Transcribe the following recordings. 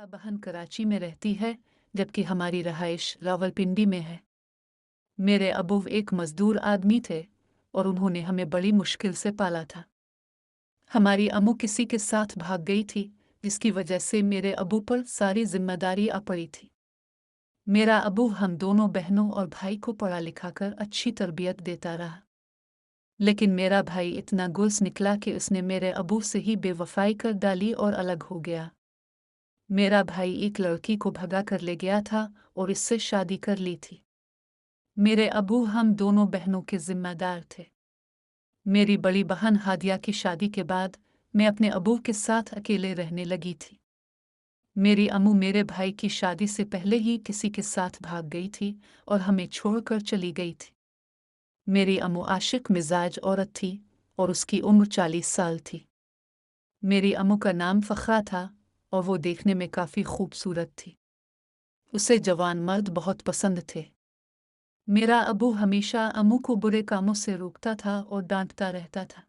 मेरा बहन कराची में रहती है जबकि हमारी रहाइश रावलपिंडी में है। मेरे अबू एक मजदूर आदमी थे और उन्होंने हमें बड़ी मुश्किल से पाला था। हमारी अम्मू किसी के साथ भाग गई थी जिसकी वजह से मेरे अबू पर सारी जिम्मेदारी आ पड़ी थी। मेरा अबू हम दोनों बहनों और भाई को पढ़ा लिखाकर अच्छी तरबियत देता रहा, लेकिन मेरा भाई इतना गुल्स निकला कि उसने मेरे अबू से ही बेवफाई कर डाली और अलग हो गया। मेरा भाई एक लड़की को भगा कर ले गया था और इससे शादी कर ली थी। मेरे अबू हम दोनों बहनों के जिम्मेदार थे। मेरी बड़ी बहन हादिया की शादी के बाद मैं अपने अबू के साथ अकेले रहने लगी थी। मेरी अम्मू मेरे भाई की शादी से पहले ही किसी के साथ भाग गई थी और हमें छोड़कर चली गई थी। मेरी अम्मू आशिक मिजाज औरत थी और उसकी उम्र 40 साल थी। मेरी अम्मू का नाम फ़खरा था और वो देखने में काफ़ी खूबसूरत थी। उसे जवान मर्द बहुत पसंद थे। मेरा अबू हमेशा अम्मू को बुरे कामों से रोकता था और डांटता रहता था।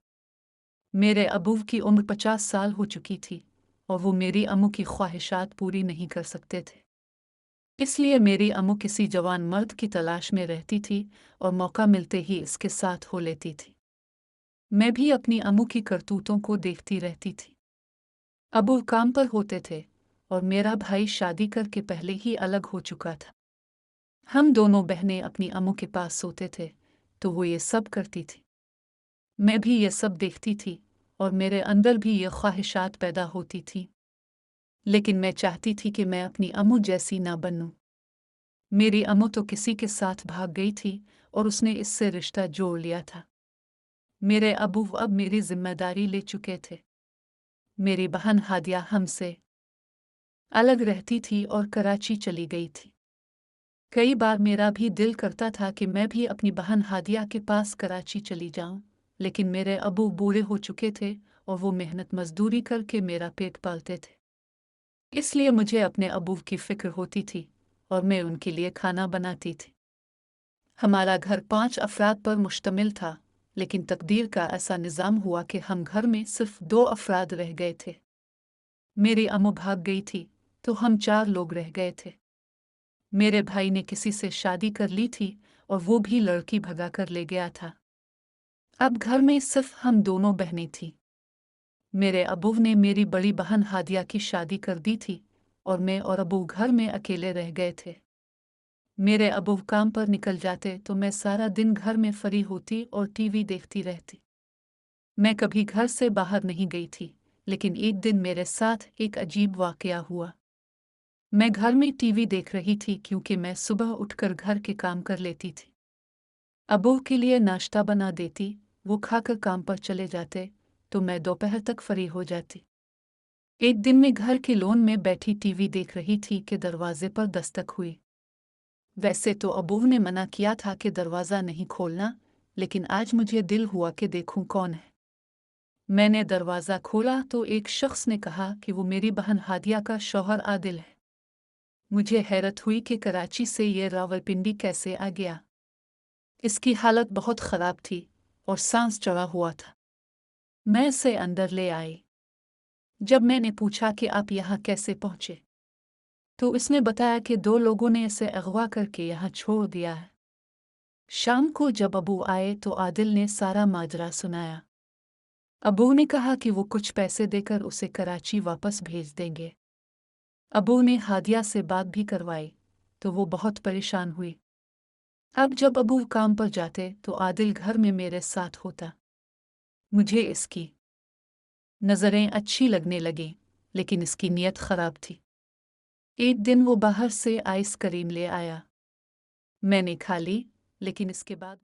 मेरे अबू की उम्र 50 साल हो चुकी थी और वो मेरी अम्मू की ख्वाहिशात पूरी नहीं कर सकते थे। इसलिए मेरी अम्मू किसी जवान मर्द की तलाश में रहती थी और मौका मिलते ही इसके साथ हो लेती थी। मैं भी अपनी अम्मू की करतूतों को देखती रहती थी। अबू काम पर होते थे और मेरा भाई शादी करके पहले ही अलग हो चुका था। हम दोनों बहनें अपनी अम्मू के पास सोते थे तो वो ये सब करती थी। मैं भी ये सब देखती थी और मेरे अंदर भी ये ख्वाहिशात पैदा होती थी, लेकिन मैं चाहती थी कि मैं अपनी अम्मू जैसी ना बनूं। मेरी अम्मू तो किसी के साथ भाग गई थी और उसने इससे रिश्ता जोड़ लिया था। मेरे अबू अब मेरी जिम्मेदारी ले चुके थे। मेरी बहन हादिया हमसे अलग रहती थी और कराची चली गई थी। कई बार मेरा भी दिल करता था कि मैं भी अपनी बहन हादिया के पास कराची चली जाऊं, लेकिन मेरे अबू बूढ़े हो चुके थे और वो मेहनत मजदूरी करके मेरा पेट पालते थे। इसलिए मुझे अपने अबू की फिक्र होती थी और मैं उनके लिए खाना बनाती थी। हमारा घर 5 अफराद पर मुश्तमिल था, लेकिन तकदीर का ऐसा निज़ाम हुआ कि हम घर में सिर्फ 2 अफराद रह गए थे। मेरी अम्मू भाग गई थी तो हम 4 लोग रह गए थे। मेरे भाई ने किसी से शादी कर ली थी और वो भी लड़की भगा कर ले गया था। अब घर में सिर्फ हम दोनों बहनें थीं। मेरे अबू ने मेरी बड़ी बहन हादिया की शादी कर दी थी और मैं और अबू घर में अकेले रह गए थे। मेरे अबू काम पर निकल जाते तो मैं सारा दिन घर में फ्री होती और टीवी देखती रहती। मैं कभी घर से बाहर नहीं गई थी, लेकिन एक दिन मेरे साथ एक अजीब वाकया हुआ। मैं घर में टीवी देख रही थी क्योंकि मैं सुबह उठकर घर के काम कर लेती थी। अबू के लिए नाश्ता बना देती, वो खाकर काम पर चले जाते तो मैं दोपहर तक फ्री हो जाती। एक दिन मैं घर के लॉन में बैठी टीवी देख रही थी कि दरवाजे पर दस्तक हुई। वैसे तो अबू ने मना किया था कि दरवाज़ा नहीं खोलना, लेकिन आज मुझे दिल हुआ कि देखूं कौन है। मैंने दरवाज़ा खोला तो एक शख्स ने कहा कि वो मेरी बहन हादिया का शौहर आदिल है। मुझे हैरत हुई कि कराची से ये रावलपिंडी कैसे आ गया। इसकी हालत बहुत ख़राब थी और सांस चढ़ा हुआ था। मैं इसे अंदर ले आई। जब मैंने पूछा कि आप यहाँ कैसे पहुँचे, तो इसने बताया कि 2 लोगों ने इसे अगवा करके यहाँ छोड़ दिया है। शाम को जब अबू आए तो आदिल ने सारा माजरा सुनाया। अबू ने कहा कि वो कुछ पैसे देकर उसे कराची वापस भेज देंगे। अबू ने हादिया से बात भी करवाई तो वो बहुत परेशान हुई। अब जब अबू काम पर जाते तो आदिल घर में मेरे साथ होता। मुझे इसकी नज़रें अच्छी लगने लगीं, लेकिन इसकी नीयत ख़राब थी। एक दिन वो बाहर से आइसक्रीम ले आया। मैंने खा ली, लेकिन इसके बाद